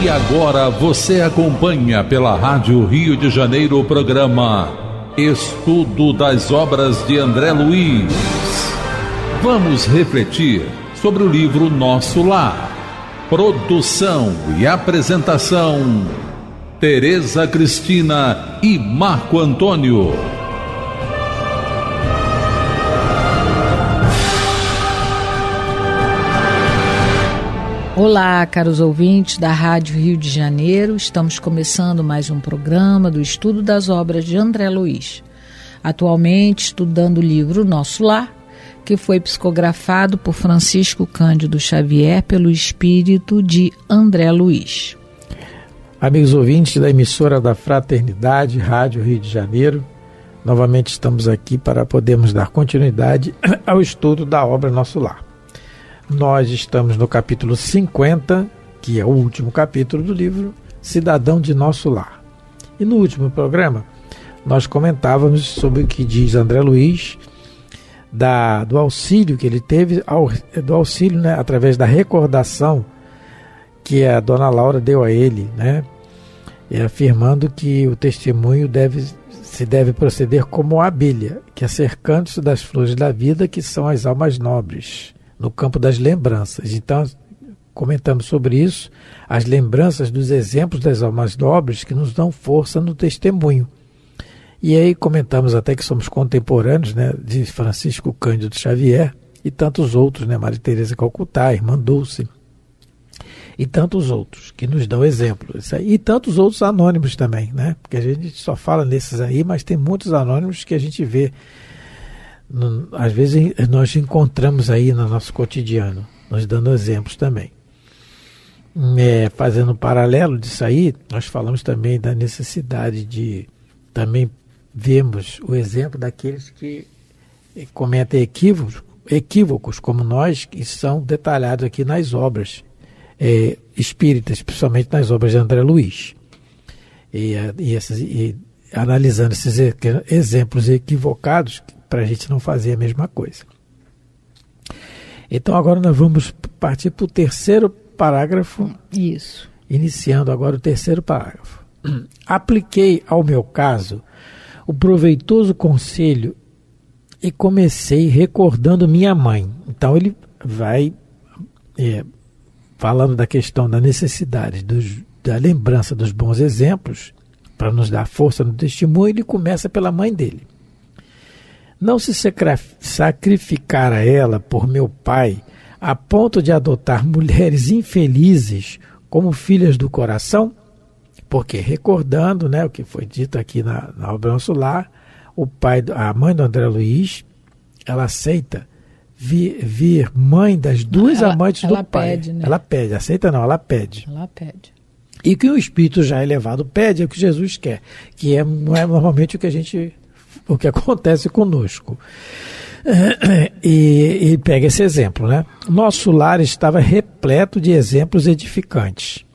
E agora você acompanha pela Rádio Rio de Janeiro o programa Estudo das Obras de André Luiz. Vamos refletir sobre o livro Nosso Lar. Produção e apresentação, Tereza Cristina e Marco Antônio. Olá, caros ouvintes da Rádio Rio de Janeiro. Estamos começando mais um programa do Estudo das Obras de André Luiz. Atualmente estudando o livro Nosso Lar, que foi psicografado por Francisco Cândido Xavier pelo espírito de André Luiz. Amigos ouvintes da emissora da Fraternidade, Rádio Rio de Janeiro, novamente estamos aqui para podermos dar continuidade ao estudo da obra Nosso Lar. Nós estamos no capítulo 50, que é o último capítulo do livro Cidadão de Nosso Lar. E no último programa, nós comentávamos sobre o que diz André Luiz, do auxílio que ele teve, do auxílio, né, através da recordação que a dona Laura deu a ele, né, afirmando que o testemunho se deve proceder como a abelha, que acercando-se das flores da vida, que são as almas nobres, no campo das lembranças. Então, comentamos sobre isso, as lembranças dos exemplos das almas nobres que nos dão força no testemunho. E aí comentamos até que somos contemporâneos, né, de Francisco Cândido Xavier e tantos outros, né, Maria Teresa Calcutá, Irmã Dulce, e tantos outros que nos dão exemplos. E tantos outros anônimos também, né, porque a gente só fala nesses aí, mas tem muitos anônimos que a gente vê. Às vezes nós encontramos aí no nosso cotidiano, nos dando exemplos também. Fazendo um paralelo disso aí, nós falamos também da necessidade de também vermos o exemplo daqueles que cometem equívocos como nós, que são detalhados aqui nas obras espíritas, principalmente nas obras de André Luiz. E analisando esses exemplos equivocados, para a gente não fazer a mesma coisa. Então agora nós vamos partir para o terceiro parágrafo. Isso. Iniciando agora o terceiro parágrafo. Apliquei ao meu caso o proveitoso conselho e comecei recordando minha mãe. Então ele vai falando da questão da necessidade da lembrança dos bons exemplos para nos dar força no testemunho. Ele começa pela mãe dele. Não se sacrificar a ela por meu pai a ponto de adotar mulheres infelizes como filhas do coração? Porque, recordando, né, o que foi dito aqui na obra Nosso Lar, a mãe do André Luiz, ela aceita vir mãe das duas amantes do pai. Pede, né? Ela pede, aceita não, ela pede. Ela pede. E que o espírito já elevado pede é o que Jesus quer, que não é normalmente o que acontece conosco. E pega esse exemplo, né? Nosso lar estava repleto de exemplos edificantes.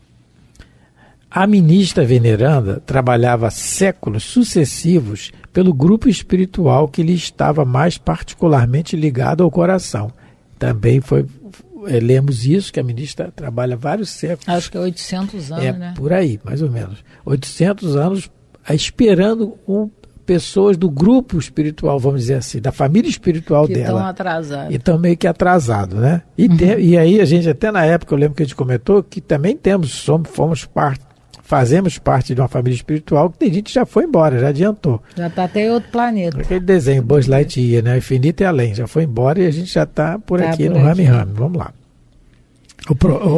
A ministra veneranda trabalhava séculos sucessivos pelo grupo espiritual que lhe estava mais particularmente ligado ao coração. Também lemos isso, que a ministra trabalha vários séculos. Acho que é 800 anos, né? Por aí, mais ou menos. 800 anos esperando pessoas do grupo espiritual, vamos dizer assim, da família espiritual que dela. Estão atrasados. E estão meio que atrasados, né? E aí a gente, até na época, eu lembro que a gente comentou que também fazemos parte de uma família espiritual que tem gente que já foi embora, já adiantou. Já está até em outro planeta. Aquele desenho, Buzz Lightyear, né? Infinito e além, já foi embora e a gente já está por aqui no rame-rame. Vamos lá.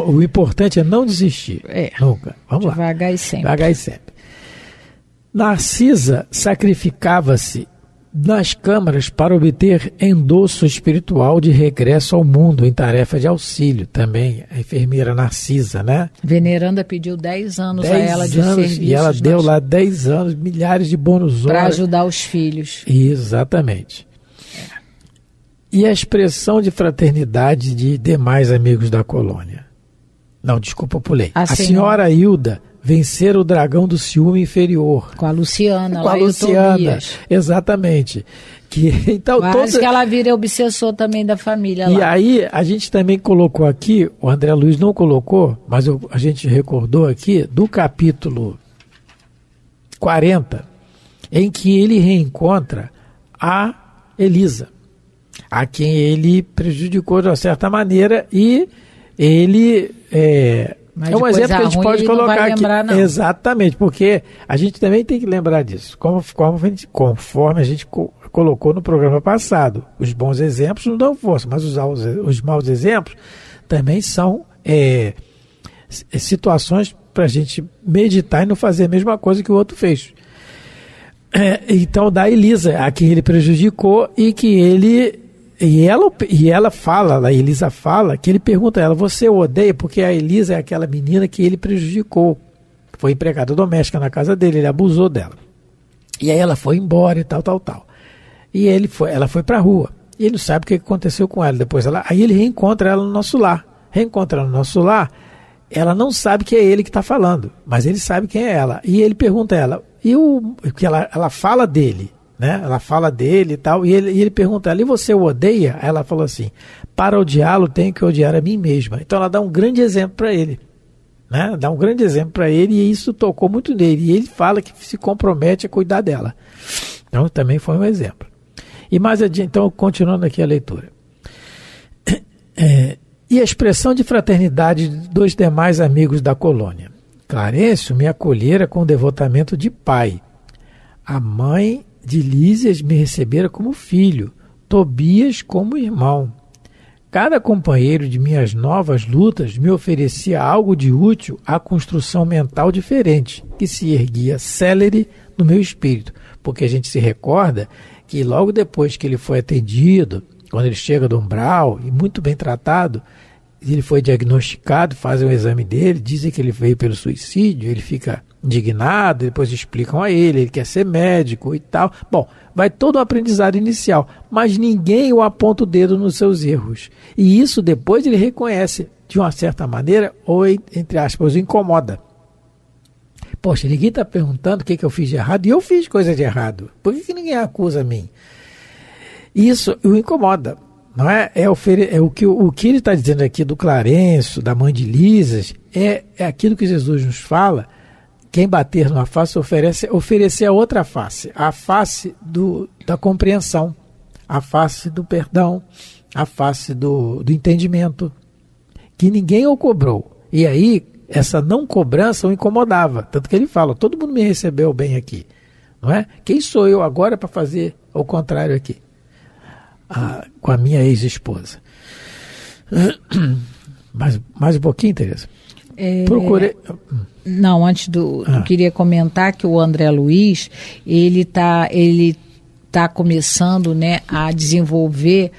O importante é não desistir. Nunca. Vamos lá. Devagar e sempre. Devagar e sempre. Narcisa sacrificava-se nas câmaras para obter endosso espiritual de regresso ao mundo em tarefa de auxílio. Também a enfermeira Narcisa, né? Veneranda pediu 10 anos a ela de serviços. E ela deu lá 10 anos, milhares de bônus para ajudar os filhos. Exatamente. E a expressão de fraternidade de demais amigos da colônia. Não, desculpa, eu pulei. A senhora Hilda vencer o dragão do ciúme inferior. Com a Luciana. Com a Luciana, exatamente. Então, quase que ela vira obsessor também da família lá. E aí, a gente também colocou aqui, o André Luiz não colocou, mas a gente recordou aqui, do capítulo 40, em que ele reencontra a Elisa, a quem ele prejudicou de uma certa maneira, e ele é um exemplo que a gente pode colocar aqui. Não. Exatamente, porque a gente também tem que lembrar disso, conforme a gente colocou no programa passado. Os bons exemplos não dão força, mas os maus exemplos também são situações para a gente meditar e não fazer a mesma coisa que o outro fez. Então, da Elisa, a quem ele prejudicou, e que ele... E ela fala, a Elisa fala, que ele pergunta a ela, você o odeia? Porque a Elisa é aquela menina que ele prejudicou. Foi empregada doméstica na casa dele, ele abusou dela. E aí ela foi embora e tal. E ela foi para a rua. E ele não sabe o que aconteceu com ela. Aí ele reencontra ela no nosso lar. Ela não sabe que é ele que está falando, mas ele sabe quem é ela. E ele pergunta a ela, que ela fala dele, né? Ela fala dele e tal, e ele pergunta a ela, e você o odeia? Aí ela falou assim, para odiá-lo tenho que odiar a mim mesma. Então ela dá um grande exemplo para ele, né? Dá um grande exemplo para ele, e isso tocou muito nele. E ele fala que se compromete a cuidar dela. Então também foi um exemplo. E mais adiante, então, continuando aqui a leitura. E a expressão de fraternidade dos demais amigos da colônia. Clarencio me acolhera com devotamento de pai. A mãe de Lísias me recebera como filho, Tobias como irmão. Cada companheiro de minhas novas lutas me oferecia algo de útil à construção mental diferente, que se erguia célere no meu espírito, porque a gente se recorda que logo depois que ele foi atendido, quando ele chega do umbral e muito bem tratado, ele foi diagnosticado, fazem um exame dele, dizem que ele veio pelo suicídio, ele fica indignado, depois explicam a ele quer ser médico e tal. Bom, vai todo o aprendizado inicial, mas ninguém o aponta o dedo nos seus erros. E isso depois ele reconhece, de uma certa maneira, ou entre aspas, o incomoda. Poxa, ninguém está perguntando o que eu fiz de errado, e eu fiz coisa de errado. Por que ninguém acusa a mim? Isso o incomoda. Não é? O que ele está dizendo aqui do Clarencio, da mãe de Lísias, é aquilo que Jesus nos fala. Quem bater numa face oferecer a outra face, a face da compreensão, a face do perdão, a face do entendimento, que ninguém o cobrou. E aí, essa não cobrança o incomodava, tanto que ele fala, todo mundo me recebeu bem aqui, não é? Quem sou eu agora para fazer o contrário aqui? Com a minha ex-esposa. Mais um pouquinho, Tereza? Procurei... Não, antes eu queria comentar que o André Luiz, ele tá começando, né, a desenvolver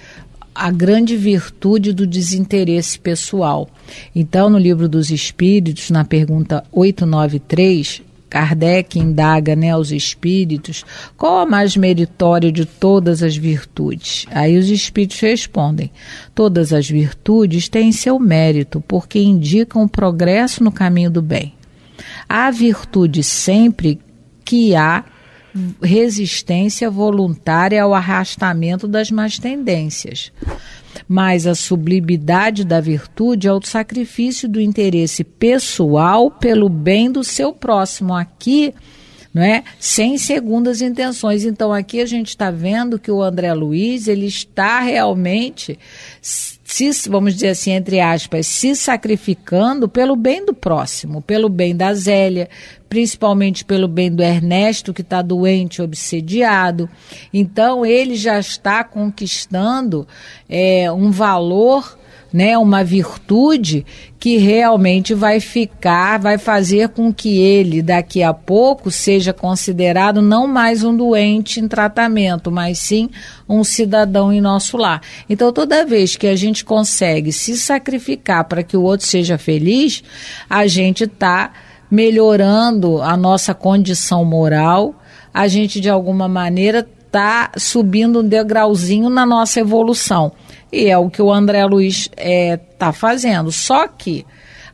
a grande virtude do desinteresse pessoal. Então, no Livro dos Espíritos, na pergunta 893, Kardec indaga, né, aos espíritos, qual a mais meritória de todas as virtudes? Aí os espíritos respondem, todas as virtudes têm seu mérito, porque indicam o progresso no caminho do bem. Há virtude sempre que há resistência voluntária ao arrastamento das más tendências. Mas a sublimidade da virtude é o sacrifício do interesse pessoal pelo bem do seu próximo. Aqui, não é? Sem segundas intenções. Então, aqui a gente está vendo que o André Luiz, ele está realmente, vamos dizer assim, entre aspas, se sacrificando pelo bem do próximo, pelo bem da Zélia, principalmente pelo bem do Ernesto, que está doente, obsediado. Então, ele já está conquistando um valor, né, uma virtude que realmente vai fazer com que ele, daqui a pouco, seja considerado não mais um doente em tratamento, mas sim um cidadão em nosso lar. Então, toda vez que a gente consegue se sacrificar para que o outro seja feliz, a gente está melhorando a nossa condição moral, a gente, de alguma maneira, está subindo um degrauzinho na nossa evolução. E é o que o André Luiz está fazendo. Só que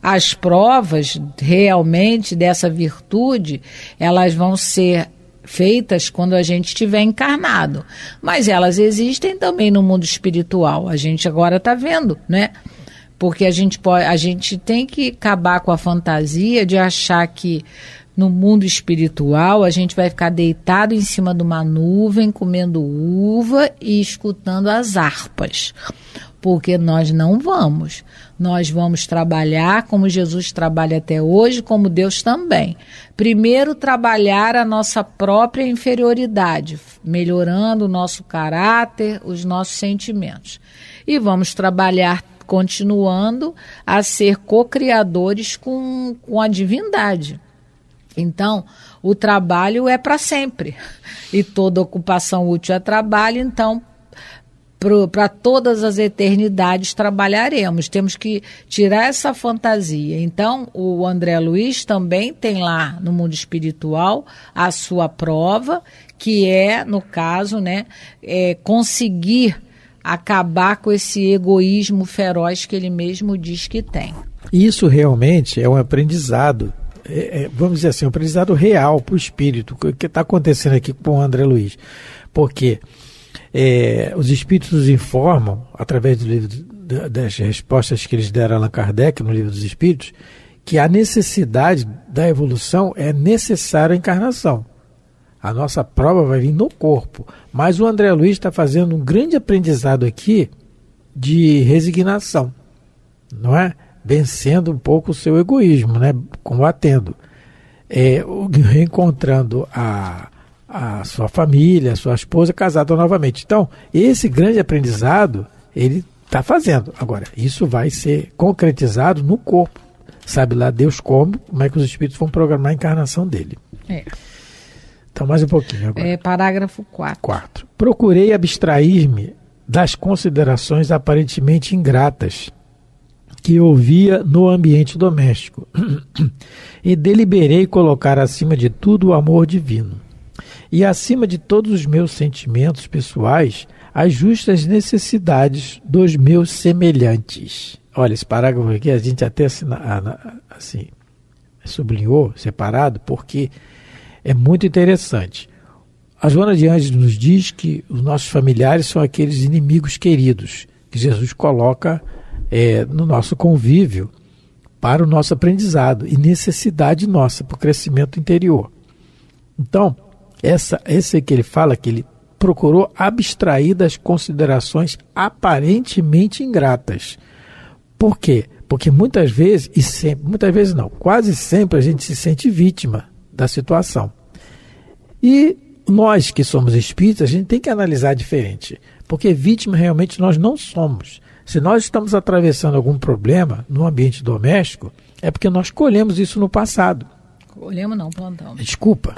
as provas realmente dessa virtude, elas vão ser feitas quando a gente estiver encarnado, mas elas existem também no mundo espiritual. A gente agora está vendo, né? Porque a gente tem que acabar com a fantasia de achar que no mundo espiritual a gente vai ficar deitado em cima de uma nuvem, comendo uva e escutando as harpas. Porque nós não vamos. Nós vamos trabalhar como Jesus trabalha até hoje, como Deus também. Primeiro, trabalhar a nossa própria inferioridade, melhorando o nosso caráter, os nossos sentimentos. E vamos trabalhar continuando a ser co-criadores com a divindade. Então, o trabalho é para sempre. E toda ocupação útil é trabalho, então, para todas as eternidades trabalharemos. Temos que tirar essa fantasia. Então, o André Luiz também tem lá no mundo espiritual a sua prova, que é, no caso, né, conseguir acabar com esse egoísmo feroz que ele mesmo diz que tem. Isso realmente é um aprendizado, vamos dizer assim, um aprendizado real para o espírito, o que está acontecendo aqui com o André Luiz. Porque os espíritos nos informam, através do livro, das respostas que eles deram a Allan Kardec no livro dos Espíritos, que a necessidade da evolução é necessária a encarnação. A nossa prova vai vir no corpo. Mas o André Luiz está fazendo um grande aprendizado aqui de resignação, não é? Vencendo um pouco o seu egoísmo, né? Combatendo. Reencontrando a sua família, a sua esposa casada novamente. Então, esse grande aprendizado, ele está fazendo. Agora, isso vai ser concretizado no corpo. Sabe lá Deus como é que os espíritos vão programar a encarnação dele. Então, mais um pouquinho agora. Parágrafo 4. Procurei abstrair-me das considerações aparentemente ingratas que ouvia no ambiente doméstico e deliberei colocar acima de tudo o amor divino e acima de todos os meus sentimentos pessoais as justas necessidades dos meus semelhantes. Olha, esse parágrafo aqui a gente até assim, sublinhou, separado, porque é muito interessante. A Joana de Ângeles nos diz que os nossos familiares são aqueles inimigos queridos que Jesus coloca no nosso convívio para o nosso aprendizado e necessidade nossa para o crescimento interior. Então, esse que ele fala, que ele procurou abstrair das considerações aparentemente ingratas. Por quê? Porque muitas vezes, muitas vezes não, quase sempre a gente se sente vítima da situação. E nós que somos espíritas, a gente tem que analisar diferente, porque vítima realmente nós não somos. Se nós estamos atravessando algum problema no ambiente doméstico, é porque nós colhemos isso no passado. Colhemos não, plantamos. Desculpa,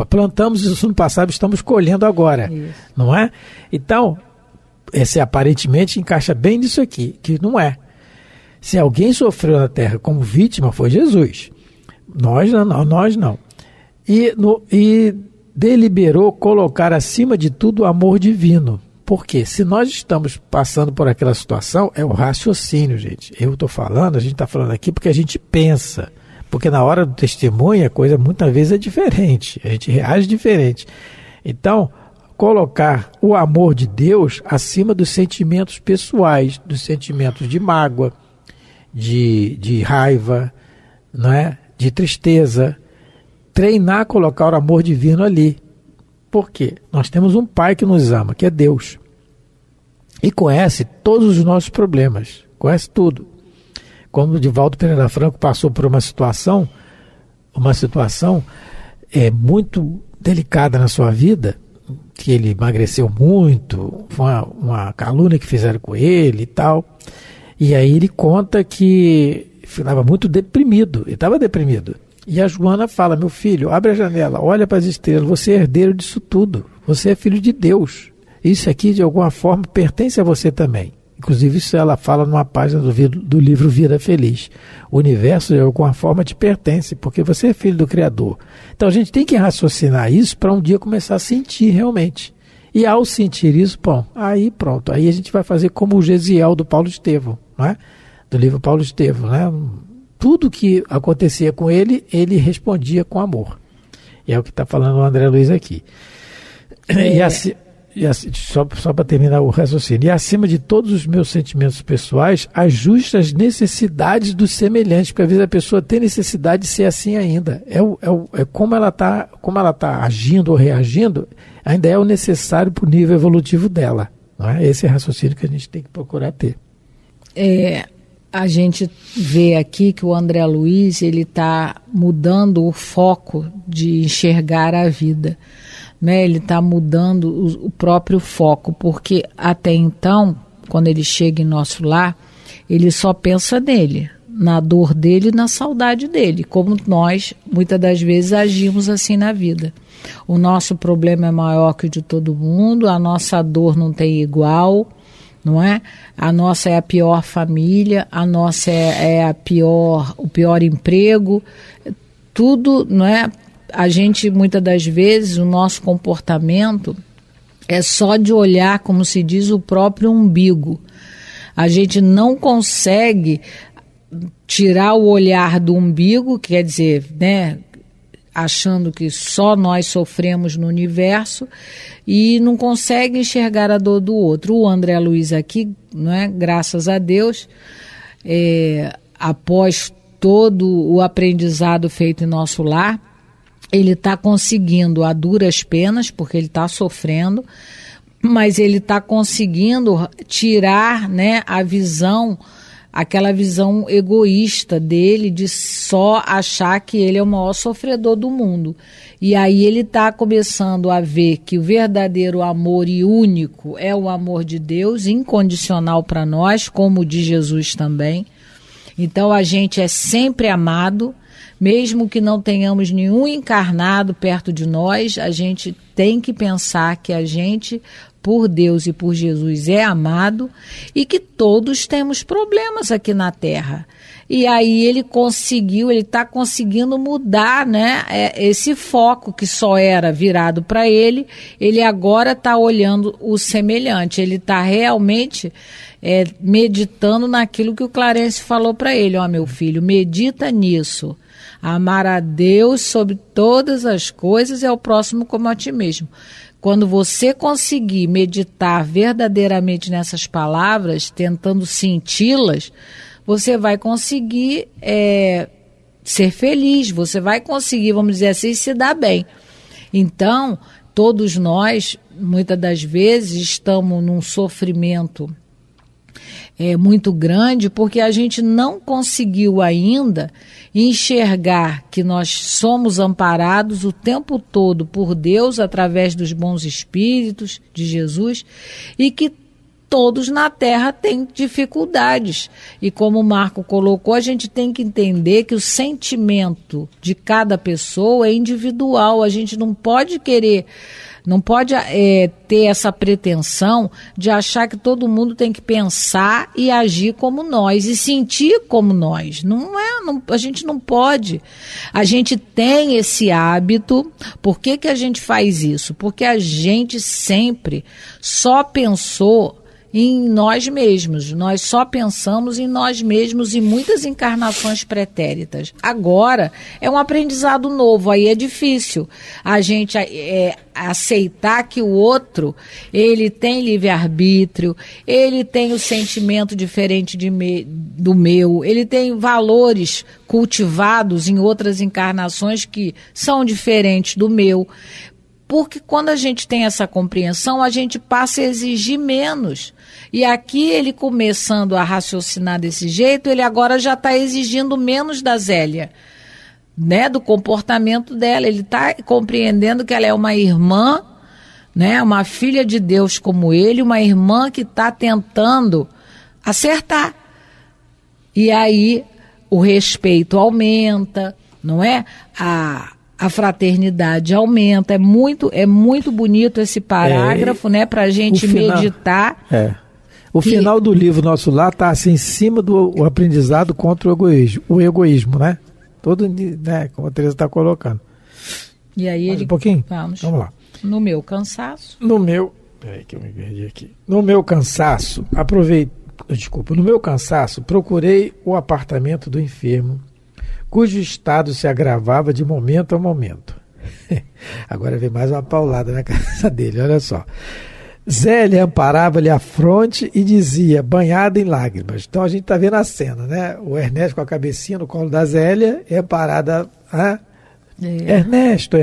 plantamos isso no passado, estamos colhendo agora, isso. Não é? Então, esse aparentemente encaixa bem nisso aqui, que não é. Se alguém sofreu na Terra como vítima, foi Jesus. Nós não. E deliberou colocar acima de tudo o amor divino. Porque se nós estamos passando por aquela situação, é o raciocínio, gente. Eu estou falando, a gente está falando aqui porque a gente pensa. Porque na hora do testemunho a coisa muitas vezes é diferente. A gente reage diferente. Então, colocar o amor de Deus acima dos sentimentos pessoais, dos sentimentos de mágoa, de raiva, não é? De tristeza. Treinar, colocar o amor divino ali. Por quê? Nós temos um Pai que nos ama, que é Deus. E conhece todos os nossos problemas. Conhece tudo. Como o Divaldo Pereira Franco passou por uma situação muito delicada na sua vida, que ele emagreceu muito, foi uma calúnia que fizeram com ele e tal. E aí ele conta que estava muito deprimido, ele estava deprimido. E a Joana fala, meu filho, abre a janela, olha para as estrelas, você é herdeiro disso tudo, você é filho de Deus. Isso aqui, de alguma forma, pertence a você também. Inclusive, isso ela fala numa página do livro Vida Feliz. O universo, de alguma forma, te pertence, porque você é filho do Criador. Então, a gente tem que raciocinar isso para um dia começar a sentir realmente. E ao sentir isso, aí pronto. Aí a gente vai fazer como o Gesiel do Paulo Estevão, não é? Do livro Paulo Estevão, né? Tudo que acontecia com ele, ele respondia com amor. E é o que está falando o André Luiz aqui. Só para terminar o raciocínio, e acima de todos os meus sentimentos pessoais, ajuste as necessidades dos semelhantes, porque às vezes a pessoa tem necessidade de ser assim ainda. Como ela tá agindo ou reagindo, ainda é o necessário para o nível evolutivo dela. Não é? Esse é o raciocínio que a gente tem que procurar ter. A gente vê aqui que o André Luiz ele está mudando o foco de enxergar a vida. Né, ele está mudando o próprio foco, porque até então, quando ele chega em nosso lar, ele só pensa nele, na dor dele e na saudade dele, como nós muitas das vezes agimos assim na vida. O nosso problema é maior que o de todo mundo, a nossa dor não tem igual, não é? A nossa é a pior família, a nossa é o pior emprego, tudo, não é? A gente, muitas das vezes, o nosso comportamento é só de olhar, como se diz, o próprio umbigo. A gente não consegue tirar o olhar do umbigo, quer dizer, né, achando que só nós sofremos no universo, e não consegue enxergar a dor do outro. O André Luiz aqui, não é, graças a Deus, após todo o aprendizado feito em nosso lar, ele está conseguindo a duras penas, porque ele está sofrendo, mas ele está conseguindo tirar, né, a visão, aquela visão egoísta dele de só achar que ele é o maior sofredor do mundo. E aí ele está começando a ver que o verdadeiro amor e único é o amor de Deus, incondicional para nós, como o de Jesus também. Então a gente é sempre amado. Mesmo que não tenhamos nenhum encarnado perto de nós, a gente tem que pensar que a gente, por Deus e por Jesus, é amado e que todos temos problemas aqui na Terra. E aí ele está conseguindo mudar, né, esse foco que só era virado para ele agora está olhando o semelhante, ele está realmente meditando naquilo que o Clarence falou para ele. Ó, meu filho, medita nisso. Amar a Deus sobre todas as coisas e ao próximo como a ti mesmo. Quando você conseguir meditar verdadeiramente nessas palavras, tentando senti-las, você vai conseguir ser feliz, você vai conseguir, vamos dizer assim, se dar bem. Então, todos nós, muitas das vezes, estamos num sofrimento muito grande, porque a gente não conseguiu ainda enxergar que nós somos amparados o tempo todo por Deus através dos bons espíritos de Jesus e que todos na Terra têm dificuldades. E como o Marco colocou, a gente tem que entender que o sentimento de cada pessoa é individual. A gente não pode ter essa pretensão de achar que todo mundo tem que pensar e agir como nós e sentir como nós. A gente não pode. A gente tem esse hábito. Por que a gente faz isso? Porque a gente sempre só pensou em nós mesmos. Nós só pensamos em nós mesmos em muitas encarnações pretéritas. Agora é um aprendizado novo, aí é difícil a gente aceitar que o outro, ele tem livre-arbítrio, ele tem o sentimento diferente do meu, ele tem valores cultivados em outras encarnações que são diferentes do meu. Porque quando a gente tem essa compreensão, a gente passa a exigir menos. E aqui ele começando a raciocinar desse jeito, ele agora já está exigindo menos da Zélia, né, do comportamento dela. Ele está compreendendo que ela é uma irmã, né, uma filha de Deus como ele, uma irmã que está tentando acertar. E aí o respeito aumenta, não é? A fraternidade aumenta. É muito bonito esse parágrafo, né, para a gente meditar. O final do livro Nosso Lar está assim, em cima do aprendizado contra o egoísmo, né? Todo, né, como a Teresa está colocando. E aí mais um pouquinho? Vamos lá. No meu cansaço. Peraí que eu me perdi aqui. No meu cansaço, procurei o apartamento do enfermo, cujo estado se agravava de momento a momento. Agora vem mais uma paulada na cabeça dele, olha só. Zélia amparava-lhe a fronte e dizia, banhada em lágrimas. Então a gente está vendo a cena, né? O Ernesto com a cabecinha no colo da Zélia e amparada. Ernesto,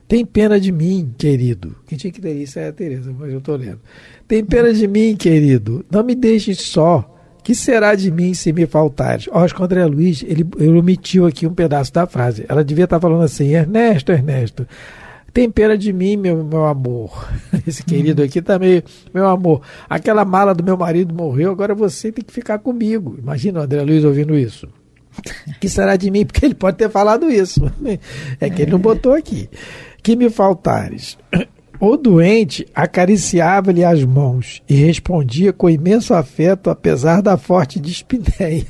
tem pena de mim, querido. Quem tinha que ter isso é a Tereza, mas eu estou lendo. Tem pena de mim, querido. Não me deixes só. Que será de mim se me faltares? Acho que o André Luiz, ele omitiu aqui um pedaço da frase. Ela devia estar falando assim, Ernesto, tem pena de mim, meu amor. Esse querido aqui também, meu amor. Aquela mala do meu marido morreu, agora você tem que ficar comigo. Imagina o André Luiz ouvindo isso. Que será de mim? Porque ele pode ter falado isso. É que ele não botou aqui. Que me faltares. O doente acariciava-lhe as mãos e respondia com imenso afeto, apesar da forte dispneia.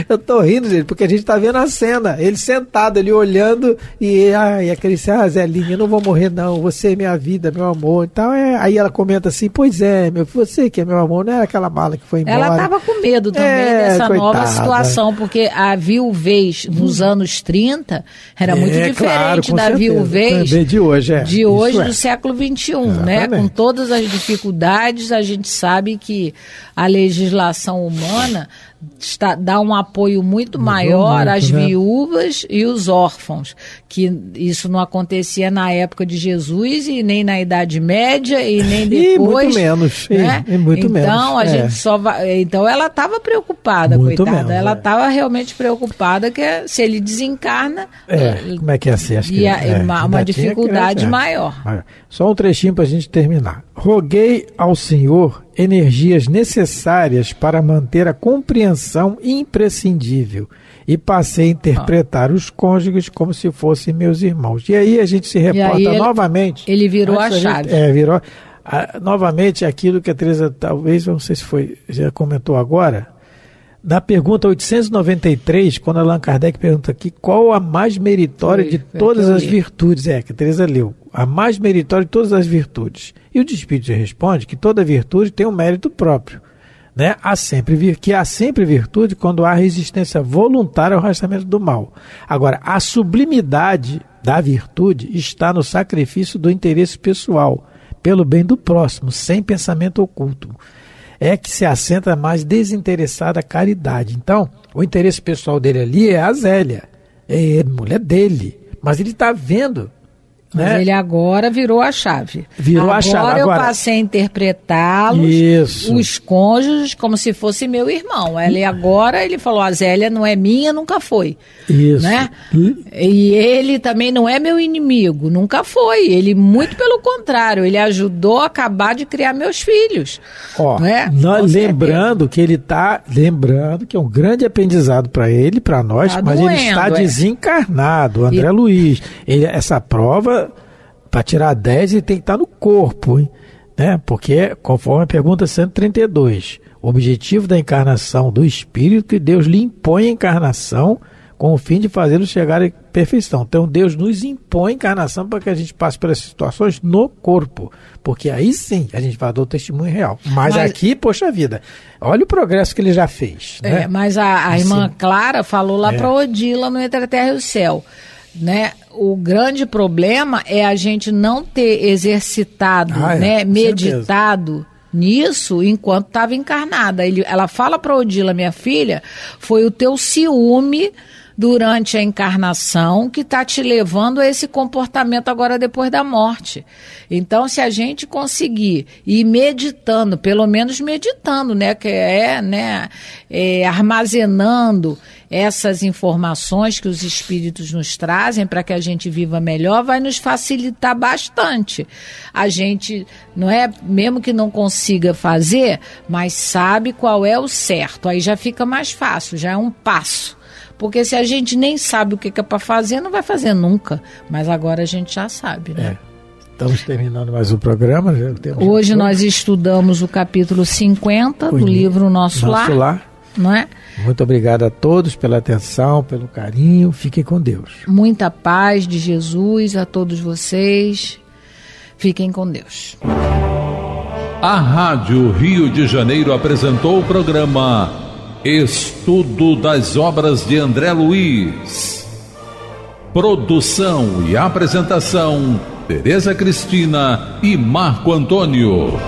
Eu tô rindo, gente, porque a gente tá vendo a cena. Ele sentado, ele olhando e acariciar, Zelinha, eu não vou morrer não, você é minha vida, meu amor. Então, aí ela comenta assim, pois é, você que é meu amor, não era aquela mala que foi embora. Ela tava com medo também dessa coitada. Nova situação, porque a viuvez nos anos 30 era muito diferente da viuvez de hoje, do século XXI, né? Com todas as dificuldades, a gente sabe que a legislação humana dá um apoio muito maior às viúvas e os órfãos, que isso não acontecia na época de Jesus e nem na Idade Média e nem depois. Muito menos, né? Muito menos. Então a gente só vai. Então ela estava preocupada, muito coitada. Menos, ela estava realmente preocupada que se ele desencarna. Como é que é assim? Acho que uma dificuldade maior. Só um trechinho para a gente terminar. Roguei ao Senhor energias necessárias para manter a compreensão imprescindível e passei a interpretar os cônjuges como se fossem meus irmãos. E aí a gente se reporta novamente. Ele virou a chave. Virou novamente aquilo que a Tereza talvez, não sei se foi, já comentou agora, na pergunta 893, quando Allan Kardec pergunta aqui qual a mais meritória de todas as virtudes, que a Tereza leu, a mais meritória de todas as virtudes. E o Espírito responde que toda virtude tem um mérito próprio, né? Há sempre virtude quando há resistência voluntária ao afastamento do mal. Agora, a sublimidade da virtude está no sacrifício do interesse pessoal, pelo bem do próximo, sem pensamento oculto. É que se assenta a mais desinteressada caridade. Então, o interesse pessoal dele ali é a Zélia, é a mulher dele, mas ele está vendo. Mas ele agora virou a chave. Agora eu passei a interpretá-los, os cônjuges, como se fosse meu irmão. Agora ele falou, a Zélia não é minha, nunca foi. Isso. Né? E ele também não é meu inimigo, nunca foi. Ele, muito pelo contrário, ele ajudou a acabar de criar meus filhos. Lembrando que ele está, que é um grande aprendizado para ele, para nós, mas ele está desencarnado, o André Luiz. Essa prova, para tirar 10, ele tem que estar no corpo, hein? Né? Porque, conforme a pergunta 132, o objetivo da encarnação do espírito que Deus lhe impõe a encarnação com o fim de fazê-lo chegar à perfeição. Então Deus nos impõe a encarnação para que a gente passe pelas situações no corpo, porque aí sim a gente vai dar o testemunho real. Mas aqui, poxa vida, olha o progresso que ele já fez. Né? Mas a irmã Clara falou lá para Odila no Entre a Terra e o Céu, né? O grande problema é a gente não ter exercitado, meditado nisso enquanto estava encarnada. Ela fala para Odila, minha filha, foi o teu ciúme durante a encarnação que está te levando a esse comportamento agora depois da morte. Então, se a gente conseguir ir meditando, pelo menos meditando, né, que armazenando essas informações que os espíritos nos trazem para que a gente viva melhor, vai nos facilitar bastante. A gente, não é, mesmo que não consiga fazer, mas sabe qual é o certo. Aí já fica mais fácil, já é um passo. Porque se a gente nem sabe o que é para fazer, não vai fazer nunca. Mas agora a gente já sabe, né? Estamos terminando mais um programa. Hoje nós estudamos o capítulo 50 do livro Nosso Lar. Não é? Muito obrigado a todos pela atenção, pelo carinho. Fiquem com Deus. Muita paz de Jesus a todos vocês. Fiquem com Deus. A Rádio Rio de Janeiro apresentou o programa Estudo das Obras de André Luiz. Produção e apresentação: Tereza Cristina e Marco Antônio.